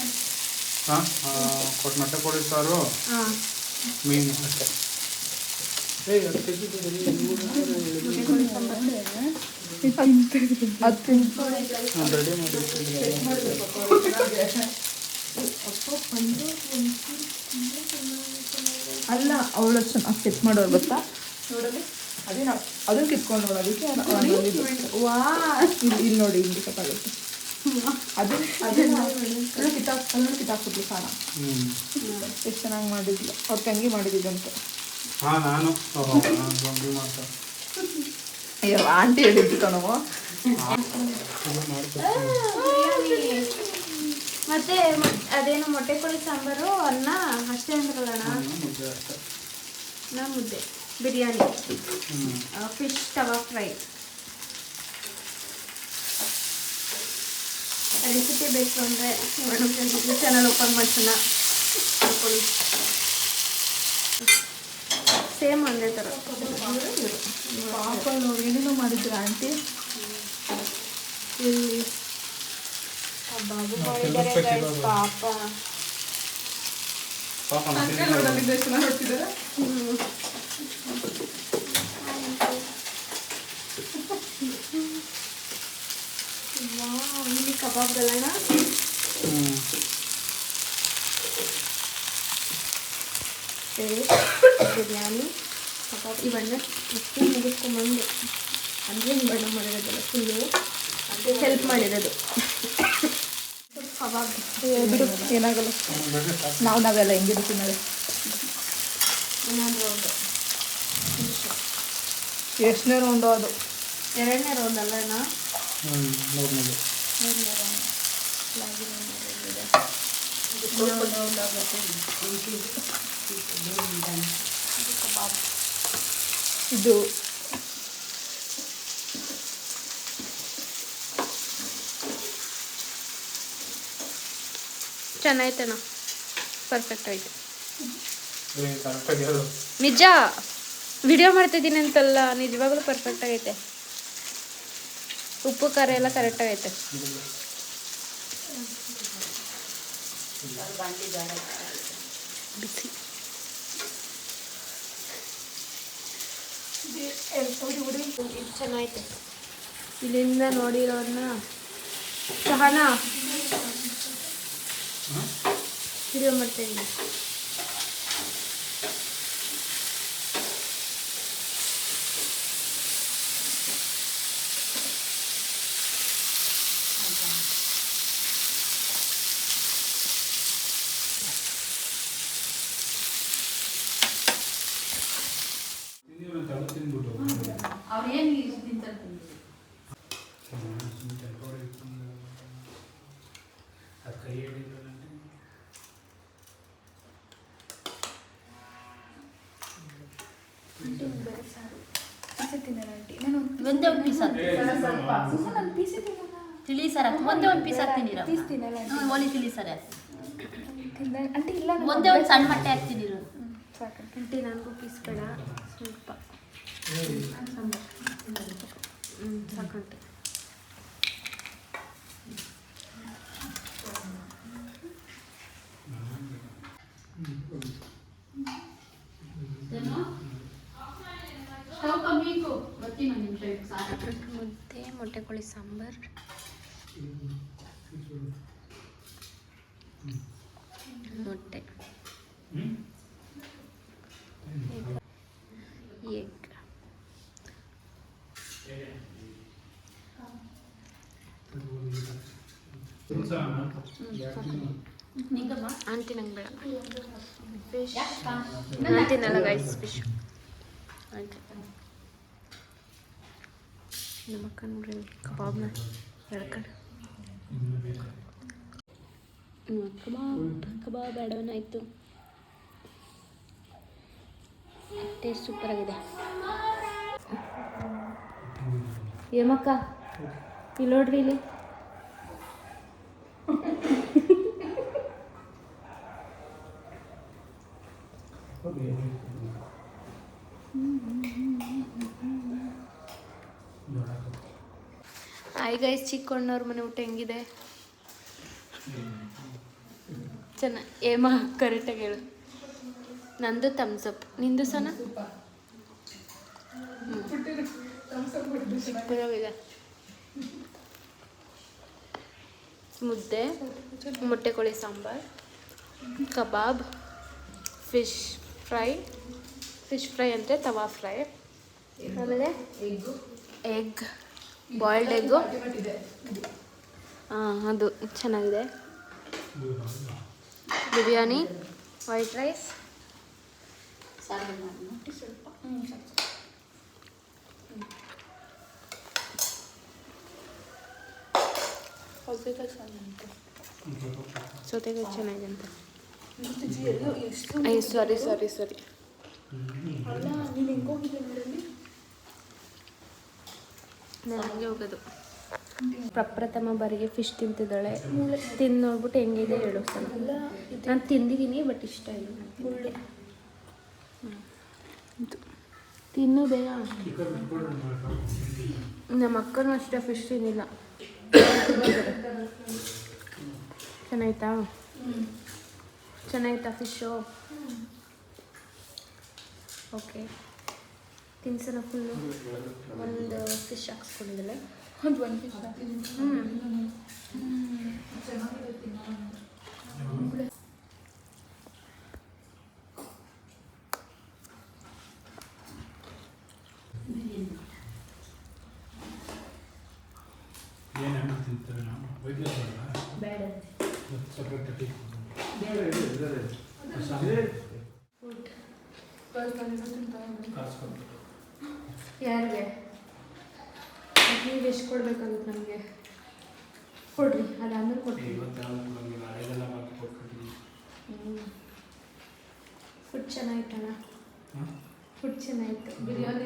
ಹಾಂ, ಮೊಟ್ಟೆ ಕೋಳಿ ಸಾರು, ಹಾಂ, ಮೀನು ಅಷ್ಟೇ. ಅಲ್ಲ, ಅವಳು ಚೆನ್ನಾಗಿ ಸೆಟ್ ಮಾಡೋರು ಗೊತ್ತಾ ನೋಡಲಿ. ಅದೇ ನಾವು ಅದನ್ನು ಕಿತ್ಕೊಂಡು ನೋಡೋದಕ್ಕೆ ವಾ, ಇಲ್ಲಿ ನೋಡಿ, ಇಲ್ಲಿ ಕಟ್ಟಾಗುತ್ತೆ. ಅದನ್ನು ಕಿತ್ತಾಕ್ಬಿಟ್ಲು ಸಾರ. ಎಷ್ಟು ಚೆನ್ನಾಗಿ ಮಾಡಿದ್ಲು ಅವ್ರ ತಂಗಿ ಮಾಡಿದ್ದಂತೆ. ಹಾಂ, ನಾನು ಮಾಡ್ತಾರೆ. ಅಯ್ಯೋ, ಆಂಟಿ ಹೇಳಿದ್ದು ಕಣವು. ಮತ್ತೆ ಅದೇನು ಮೊಟ್ಟೆ ಕೋಳಿ ಸಾಂಬಾರು, ಅನ್ನ ಅಷ್ಟೇ ಅಂದ್ರಲ್ಲಣ್ಣ. ಮುದ್ದೆ, ಬಿರಿಯಾನಿ, ಫಿಶ್ ತವಾ ಫ್ರೈ. ರೆಸಿಪಿ ಬೇಕು ಅಂದರೆ ಚಾನಲ್ ಓಪನ್ ಮಾಡ್ಸೋಣ, ನೋಡ್ಕೊಳ್ಳಿ. ಸೇಮ್ ಒಂದೇ ಥರ. ಪಾಪ ನೋಡಿ ಏನೇನೋ ಮಾಡಿದ್ರು ಆಂಟಿ. ಬಾಬು ಮಾಡಿದ್ದಾರೆ guys, ಪಾಪ. ಇಲ್ಲಿ ಕಬಾಬ್ಗಳನ್ನ ಬಿರಿಯಾನಿ ಕಬಾಬ್ ಇವನ್ನ ಎಷ್ಟು ಮುಗಿಸ್ಕೊಂಬಂದು ಅಂದರೆ ಬಣ್ಣ ಮಾಡಿರೋದಲ್ಲ, ಫುಲ್ಲು ಹೆಲ್ಪ್ ಮಾಡಿರೋದು. ಕಬಾಬ್ ಬಿಡು, ಏನಾಗಲ್ಲ. ನಾವೆಲ್ಲ ಹೆಂಗಿರ್ತೀವಿ ನಾಳೆ. ಇನ್ನೊಂದು ರೌಂಡು, ಎಷ್ಟನೇ ರೌಂಡು ಅದು? ಎರಡನೇ ರೌಂಡ್ ಅಲ್ಲಣ್ಣ? ಮೂರನೇ ರೌಂಡ್. ಇದು ಚೆನ್ನಾಯ್ತಣ್ಣ, ಪರ್ಫೆಕ್ಟ್ ಆಯಿತು. ಕರೆಕ್ಟಾಗಿ ಹೇಳು. ನಿಜ ವಿಡಿಯೋ ಮಾಡ್ತಿದ್ದೀನಿ ಅಂತಲ್ಲ, ನಿಜವಾಗ್ಲೂ ಪರ್ಫೆಕ್ಟ್ ಆಗೈತೆ. ಉಪ್ಪು ಖಾರ ಎಲ್ಲ ಕರೆಕ್ಟ್ ಆಗೈತೆ. ಬಿಸಿ ಚೆನ್ನಾಗೈತೆ. ಇಲ್ಲಿಂದ ನೋಡಿರೋನ್ನ ಸಹನ ವಿಡಿಯೋ ಮಾಡ್ತಾಯಿದ್ದೀನಿ. ಒಂದೇ ಒಂದು ಪೀಸ್ ತಿಳಿ ಸರ ಒಂದೇ ಒಂದು ಪೀಸ್ ಹಾಕ್ತೀನಿ ಓಲಿ ತಿಳಿ ಸರ ಒಂದೇ ಒಂದು ಸಣ್ಣ ಮೊಟ್ಟೆ ಹಾಕ್ತೀನಿ ಆಂಟಿ ನನಗೂ ಪೀಸ್ ಬೇಡ, ಸ್ವಲ್ಪ ಸಾಕಂಟಿ. ಮುದ್ದೆ, ಮೊಟ್ಟೆ ಕೋಳಿ ಸಾಂಬಾರು, ಮೊಟ್ಟೆ, ಎಗ್, ಆಂಟಿ ನಂಗೆ ಬೇಡ ಫಿಶ್, ನಾನು ತಿನ್ನಲ್ಲ ಗೈಸ್ ಫಿಶ್. ಆಂಟಿ ನಮ್ಮ ಅಕ್ಕ ನೋಡ್ರಿ ಕಬಾಬ್ನ ಹೇಳ್ಕೊಂಡು ಕಬಾಬ್ ಆಡೋನಾಯಿತು. ಟೇಸ್ಟ್ ಸೂಪರ್ ಆಗಿದೆ. ಏಮಕ್ಕ ಇಲ್ಲಿ ನೋಡ್ರಿ, ಇಲ್ಲಿ ಹಾಯ್ ಗೈಸ್, ಚಿಕ್ಕಣ್ಣವ್ರ ಮನೆ ಊಟ ಹೆಂಗಿದೆ? ಚೆನ್ನಾಗಿ ಏಮ ಕರೆಕ್ಟಾಗಿ ಹೇಳು. ನಂದು ಥಮ್ಸಪ್, ನಿಂದು ಸನ ಸೂಪರಾಗಿದೆ. ಮುದ್ದೆ, ಮೊಟ್ಟೆ ಕೋಳಿ ಸಾಂಬಾರು, ಕಬಾಬ್, ಫಿಶ್ ಫ್ರೈ ಅಂದರೆ ತವಾ ಫ್ರೈ, ಆಮೇಲೆ ಎಗ್, ಬಾಯ್ಲ್ಡ್ ಎಗ್ಗು, ಅದು ಚೆನ್ನಾಗಿದೆ. ಬಿರಿಯಾನಿ, ವೈಟ್ ರೈಸ್, ಸೌತೆಕಾಯಿ ಚೆನ್ನಾಗಿದೆ ಅಂತ. ಅಯ್ಯೋ ಸಾರಿ ನನಗೆ ಹೋಗೋದು. ಪ್ರಪ್ರಥಮ ಬಾರಿಗೆ ಫಿಶ್ ತಿಂತಿದ್ದಾಳೆ. ತಿಂದು ನೋಡ್ಬಿಟ್ಟು ಹೆಂಗಿದೆ ಹೇಳು ಸಲ. ನಾನು ತಿಂದಿದ್ದೀನಿ ಬಟ್ ಇಷ್ಟ ಇಲ್ಲ ನನಗೆ. ತಿನ್ನು ಬೇಗ. ನಮ್ಮ ಅಕ್ಕನೂ ಅಷ್ಟೇ ಫಿಶ್ ತಿನ್ನಿಲ್ಲ. ಚೆನ್ನಾಯ್ತಾ ಫಿಶ್ಶು? ಓಕೆ, ತಿನ್ಸೋಣ ಫುಲ್ಲು. ಒಂದು ಫಿಶ್ ಹಾಕ್ಸ್ಕೊಂಡಿದ್ದಾಳೆ. ಒಂದು ಫಿಶ್ ಯಾರಿಗೆ ನೀವು ಎಷ್ಟು ಕೊಡ್ಬೇಕಾಗುತ್ತೆ ನಮಗೆ? ಕೊಡ್ರಿ, ಅದಾದ್ಮೇಲೆ ಕೊಡ್ರಿ. ಫುಡ್ ಚೆನ್ನಾಗಿತ್ತಣ್ಣ, ಫುಡ್ ಚೆನ್ನಾಗಿತ್ತು. ಬಿರಿಯಾನಿ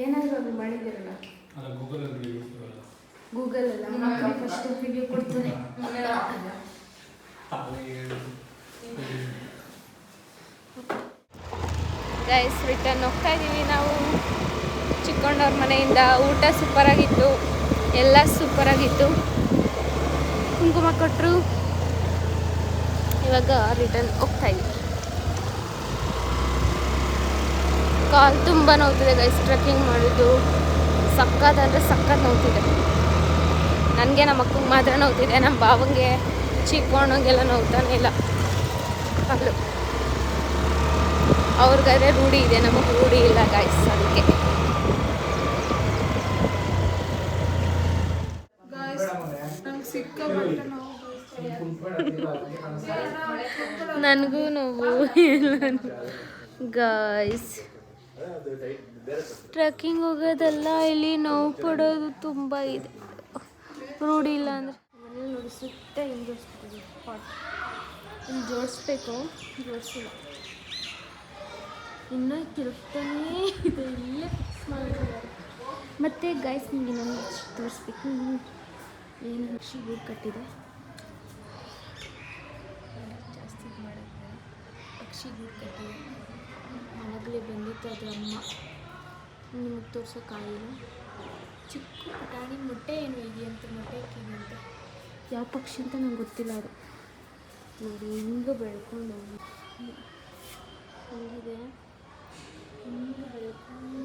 ಏನಾದರೂ ಅದು ಮಾಡಿದ್ದೀರಲ್ಲ ಗೂಗಲಲ್ಲ, ಫಸ್ಟ್ ರಿವ್ಯೂ ಕೊಡ್ತಾರೆ. ಗೈಸ್ ರಿಟರ್ನ್ ಹೋಗ್ತಾ ಇದ್ದೀವಿ ನಾವು ಚಿಕ್ಕಣ್ಣವ್ರ ಮನೆಯಿಂದ. ಊಟ ಸೂಪರಾಗಿತ್ತು, ಎಲ್ಲ ಸೂಪರಾಗಿತ್ತು. ಕುಂಕುಮ ಕೊಟ್ಟರು. ಇವಾಗ ರಿಟರ್ನ್ ಹೋಗ್ತಾ ಇದ್ದೀವಿ. ಕಾಲು ತುಂಬ ನೋವ್ತಿದೆ ಗೈಸ್. ಟ್ರೆಕ್ಕಿಂಗ್ ಮಾಡಿದ್ದು ಸಕ್ಕತ್ತಂದರೆ ಸಕ್ಕತ್ತು ನೋವ್ತಿದೆ. ನನಗೆ ನಮ್ಮ ಅಕ್ಕಂಗೆ ಮಾತ್ರ ನೋವ್ತಿದೆ, ನಮ್ಮ ಬಾವಂಗೆ ಚಿಕ್ಕಣ್ಣಂಗೆಲ್ಲ ನೋವ್ತಾನೆ ಇಲ್ಲ. ಅಲ್ಲೂ ಅವ್ರಿಗಾದ್ರೆ ರೂಢಿ ಇದೆ, ನಮಗೆ ರೂಢಿ ಇಲ್ಲ ಗೈಸ್. ಅದಕ್ಕೆ ನನಗೂ ನೋವು ಗೈಸ್. ಟ್ರೆಕ್ಕಿಂಗ್ ಹೋಗೋದೆಲ್ಲ ಇಲ್ಲಿ ನೋವು ಪಡೋದು ತುಂಬ ಇದೆ, ರೂಢಿ ಇಲ್ಲ ಅಂದರೆ. ಮನೇಲಿ ನೋಡಿ ಸುತ್ತ ಹಿಂಗೆ ಜೋಡಿಸ್ಬಿಟ್ಟಿದೆ ಪಾಟ್. ಇಲ್ಲಿ ಜೋಡಿಸ್ಬೇಕು, ಜೋಡಿಸಿಲ್ಲ. ಇನ್ನೂ ತಿರುಗ್ತಾನೇ ಇದೆ, ಇಲ್ಲೇ ಫಿಕ್ಸ್ ಮಾಡಿದ್ದಾರೆ. ಮತ್ತು ಗೈಸ್ ನಿಮಗೆ ನಾನು ತೋರಿಸ್ಬೇಕು. ಏನು ಪಕ್ಷಿ ಗೂಡು ಕಟ್ಟಿದೆ, ಜಾಸ್ತಿ ಮಾಡಿದ್ರೆ ಪಕ್ಷಿ ಗೂಡು ಕಟ್ಟಿದೆ. ಮಲಗಲಿ ಬಂದಿತ್ತು ಅದು ಅಮ್ಮ, ನಿಮಗೆ ತೋರ್ಸೋಕ್ಕಾಗಿಲ್ಲ. ಚಿಕ್ಕ ಪುಟಾಣಿ ಮೊಟ್ಟೆ ಏನು ಇದೆಯಂತ, ಮೊಟ್ಟೆ ಇಕ್ಕಿದಂತೆ. ಯಾವ ಪಕ್ಷಿ ಅಂತ ನಂಗೆ ಗೊತ್ತಿಲ್ಲ. ಅದು ನೋಡಿ ಹಿಂಗೆ ಬೆಳ್ಕೊಂಡು ಹಂಗಿದೆ, ಹಿಂಗೆ ಬೆಳ್ಕೊಂಡು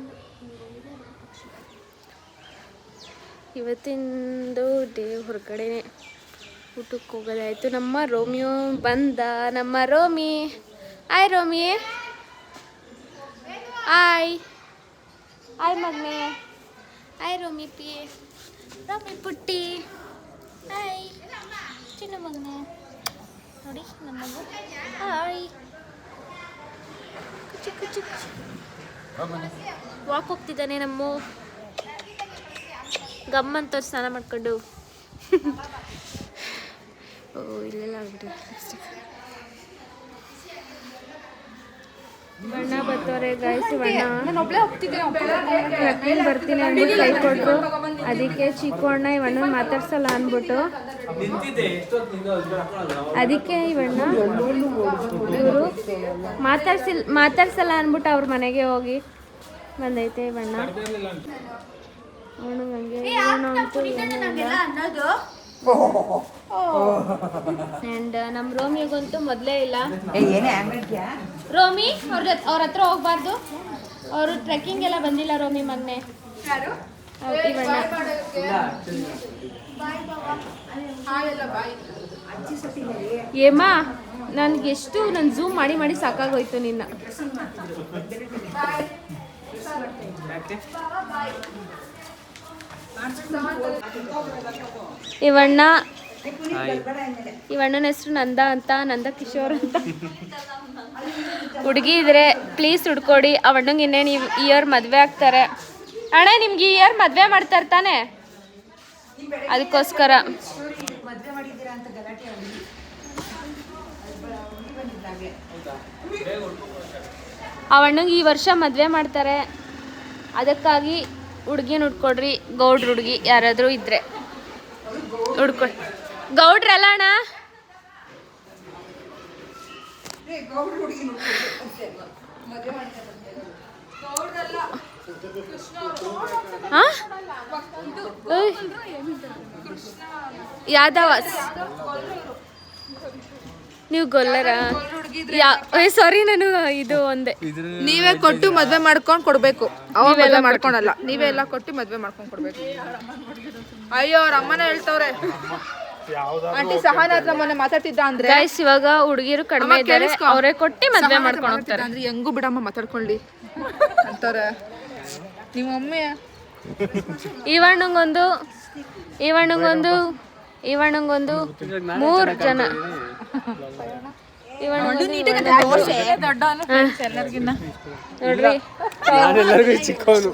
ಪಕ್ಷಿ. ಇವತ್ತಿಂದು ಡೇ ಹೊರಗಡೆ ಊಟಕ್ಕೆ ಹೋಗೋದಾಯಿತು. ನಮ್ಮ ರೋಮಿಯೋ ಬಂದ, ನಮ್ಮ ರೋಮಿ. ಆಯ್ ರೋಮಿ, ಆಯ್ ಆಯ್ ಮಗನೆ, ಆಯ್ ರೋಮಿ ಪಿ, ರೋಮಿ ಪುಟ್ಟಿ, ಆಯ್ ಚಿನ್ನ ಮಗನೆ. ನೋಡಿ ನಮ್ಮ ಮಗ ಆಯ್. ಕುಚಿ ಕುಚಿ ಕುಚಿ ವಾಕ್ ಹೋಗ್ತಿದ್ದಾನೆ ನಮ್ಮ ಗಮ್ಮಂತ ಸ್ನಾನ ಮಾಡ್ಕೊಂಡು. ಓ ಇಲ್ಲೆಲ್ಲ ಆಗ್ಬಿಟ್ಟಿದೆ. ಬಣ್ಣ ಬರ್ತವ್ರೆ ಗಾಯ್ಸ್. ಬಣ್ಣ ಟ್ರೆಕ್ಕಿಂಗ್ ಬರ್ತೀನಿ ಅಂದ್ಬಿಟ್ಟು ಕೈ ಕೊಟ್ಟರು. ಅದಕ್ಕೆ ಚಿಕ್ಕ ಅಣ್ಣ ಇವಣ್ಣ ಮಾತಾಡ್ಸಲ್ಲ ಅಂದ್ಬಿಟ್ಟು, ಅದಕ್ಕೆ ಇವಣ್ಣ ಇವರು ಮಾತಾಡ್ಸಲ್ಲ ಅಂದ್ಬಿಟ್ಟು ಅವ್ರ ಮನೆಗೆ ಹೋಗಿ ಬಂದೈತೆ ಬಣ್ಣ. ಅವನು ಹಂಗೆ ಆ್ಯಂಡ್ ನಮ್ಮ ರೋಮಿಗಂತೂ ಮೊದಲೇ ಇಲ್ಲ. ರೋಮಿ ಅವ್ರ ಹತ್ರ ಹೋಗ್ಬಾರ್ದು, ಅವರು ಟ್ರೆಕ್ಕಿಂಗ್ ಎಲ್ಲ ಬಂದಿಲ್ಲ. ರೋಮಿ ಮಗನೆ ಇವಣ್ಣ. ಏಮ್ಮ ನನಗೆಷ್ಟು ನಾನು ಝೂಮ್ ಮಾಡಿ ಮಾಡಿ ಸಾಕಾಗೋಯ್ತು ನಿನ್ನ. ಇವಣ್ಣನ ಹೆಸರು ನಂದ ಅಂತ, ನಂದ ಕಿಶೋರ್ ಅಂತ. ಹುಡುಗಿ ಇದ್ರೆ ಪ್ಲೀಸ್ ಹುಡ್ಕೊಡಿ. ಅವಣ್ಣಂಗೆ ಇನ್ನೇನು ಈ ಇಯರ್ ಮದುವೆ ಆಗ್ತಾರೆ. ಅಣ್ಣ ನಿಮ್ಗೆ ಈ ಇಯರ್ ಮದುವೆ ಮಾಡ್ತಾರೆ ತಾನೆ, ಅದಕ್ಕೋಸ್ಕರ. ಅವಣ್ಣಂಗೆ ಈ ವರ್ಷ ಮದುವೆ ಮಾಡ್ತಾರೆ, ಅದಕ್ಕಾಗಿ ಹುಡುಗಿನ ಹುಡ್ಕೊಡ್ರಿ. ಗೌಡ್ರ ಹುಡುಗಿ ಯಾರಾದರೂ ಇದ್ರೆ ಹುಡ್ಕೊಡಿ. ಗೌಡ್ರಲ್ಲ ಅಣ್ಣ, ಯಾದವಾಸ್. ನೀವು ಗೊಲ್ಲರ? ಸಾರಿ, ನಾನು ಇದು ಒಂದೇ. ನೀವೇ ಕೊಟ್ಟು ಮದ್ವೆ ಮಾಡ್ಕೊಂಡು ಕೊಡ್ಬೇಕು, ಅವೆಲ್ಲ ಮಾಡ್ಕೊಳಲ್ಲ. ನೀವೇ ಎಲ್ಲ ಕೊಟ್ಟು ಮದ್ವೆ ಮಾಡ್ಕೊಂಡು ಕೊಡ್ಬೇಕು. ಅಯ್ಯೋ ಅವ್ರ ಅಮ್ಮನೇ ಹೇಳ್ತವ್ರೆ. ಆಂಟಿ ಸಹನ ಹತ್ರ ಮೊನ್ನೆ ಮಾತಾಡ್ತಿದ್ದ ಅಂದ್ರೆ ಗೈಸ್, ಇವಾಗ ಹುಡುಗಿರು ಕಡಿಮೆ ಇದ್ದಾರೆ, ಅವರೇ ಕೊಟ್ಟು ಮದ್ವೆ ಮಾಡ್ಕೊಂಡು ಹೋಗ್ತಾರೆ. ಅಂದ್ರೆ ಹೆಂಗು ಬಿಡಮ್ಮ ಮಾತಾಡ್ಕೊಳ್ಳಿ ಅಂತಾರೆ ನಿಮ್ಮ ಒಮ್ಮೆ. ಇವಣ್ಣಂಗೊಂದು 3 ಜನ. ಎಲ್ಲರಿಗೂ ಚಿಕ್ಕವನು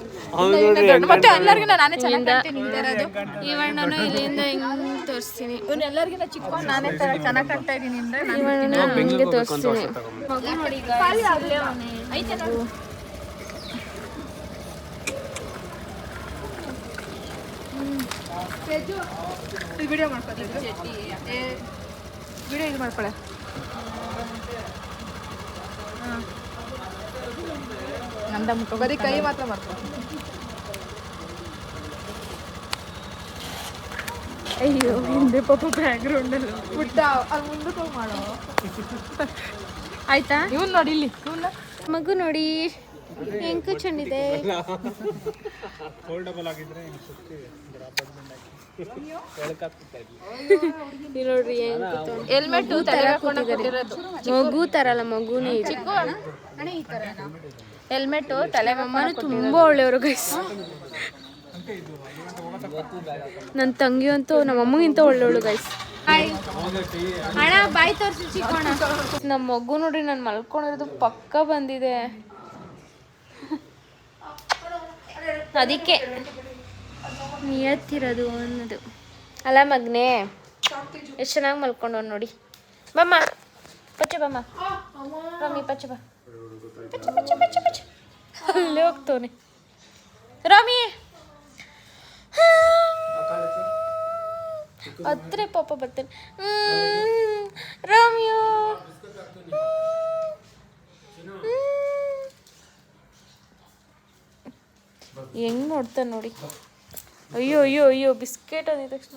ಇವಣ್ಣನು ಇಲ್ಲಿಂದ ಹಿಂಗೆ ತೋರಿಸ್ತೀನಿ. ಎಲ್ಲರಿಗಿಂತ ಚಿಕ್ಕ ನಾನೇ ಚೆನ್ನಾಗಿ ಕಾಣ್ತಾ ಇದ್ದೀನಿ ಅಂದ್ರೆ ಇವಣ್ಣನ ಹಿಂಗೆ ತೋರಿಸ್ತೀನಿ. ಮಗು ನೋಡಿ ವಿಡಿಯೋ ಮಾಡ್ಕೊಳ್ಳಿ. ಅಂದ ಮುಖ ಬರೀ ಕೈ ಮಾತ್ರ ಮಾಡ್ಕೊ. ಅಯ್ಯೋ ಹಿಂದೆ ಪಾಪ ಬ್ಯಾಕ್ಗ್ರೌಂಡಲ್ಲಿ ಬಿಟ್ಟ ಅಲ್ಲಿ ಮುಂದಕ್ಕೆ ಹೋಗಿ ಮಾಡೋ. ಆಯ್ತಾ? ಇವ್ನು ನೋಡಿ ಇಲ್ಲಿ ಇವನ್ನ ಮಗು ನೋಡಿ ಹೆಂಗ್ ಚೆಂದಿದೆ. ಇಲ್ಲಿ ನೋಡ್ರಿ ಹೆಂಗ್ ಕೂತ್ಕೊಂಡು. ಹೆಲ್ಮೆಟ್ ತಲೆ ಹಾಕೊಂಡು ಕೊಟ್ಟಿರೋದು. ಮಗು ತರಲ್ಲ, ಮಗುನೇ ಇದೆ. ಹೆಲ್ಮೆಟ್ ತಲೆ ಅಮ್ಮನೂ ತುಂಬಾ ಒಳ್ಳೆಯವರು ಗೈಸ್. ನನ್ನ ತಂಗಿ ಅಂತೂ ನಮ್ಮ ಅಮ್ಮಗಿಂತ ಒಳ್ಳೆಯವಳು ಗೈಸ್. ಅಣ್ಣ ಬಾಯ್ ತೋರಿಸಿ ಚಿಕ್ಕೋಣ. ನಮ್ಮ ಮಗು ನೋಡ್ರಿ ನಾನು ಮಲ್ಕೊಂಡಿರೋದು ಪಕ್ಕ ಬಂದಿದೆ. ಅದಕ್ಕೆ ನಿಯತ್ತಿರೋದು ಅನ್ನೋದು ಅಲ್ಲ ಮಗನೇ. ಎಷ್ಟು ಚೆನ್ನಾಗಿ ಮಲ್ಕೊಂಡವ್ ನೋಡಿ. ಬಮ್ಮ ಪಚ್ಚ ಬಮ್ಮ ರಮ್ಮಿ ಪಚ್ಚ ಬಾ. ಪಚ್ಚ ಪಚ್ಚ ಪಚ್ಚ ಪಚ್ಚ ಅಲ್ಲೇ ಹೋಗ್ತವನೆ ರಾಮಿ. ಹತ್ರ ಪಾಪ ಬರ್ತೇನೆ ರಾಮಿಯೋ. ಹೆಂಗ್ ನೋಡ್ತಾನೆ ನೋಡಿ. ಅಯ್ಯೋ ಅಯ್ಯೋ ಅಯ್ಯೋ ಬಿಸ್ಕೆಟ್ ಅಂದಿದ ತಕ್ಷಣ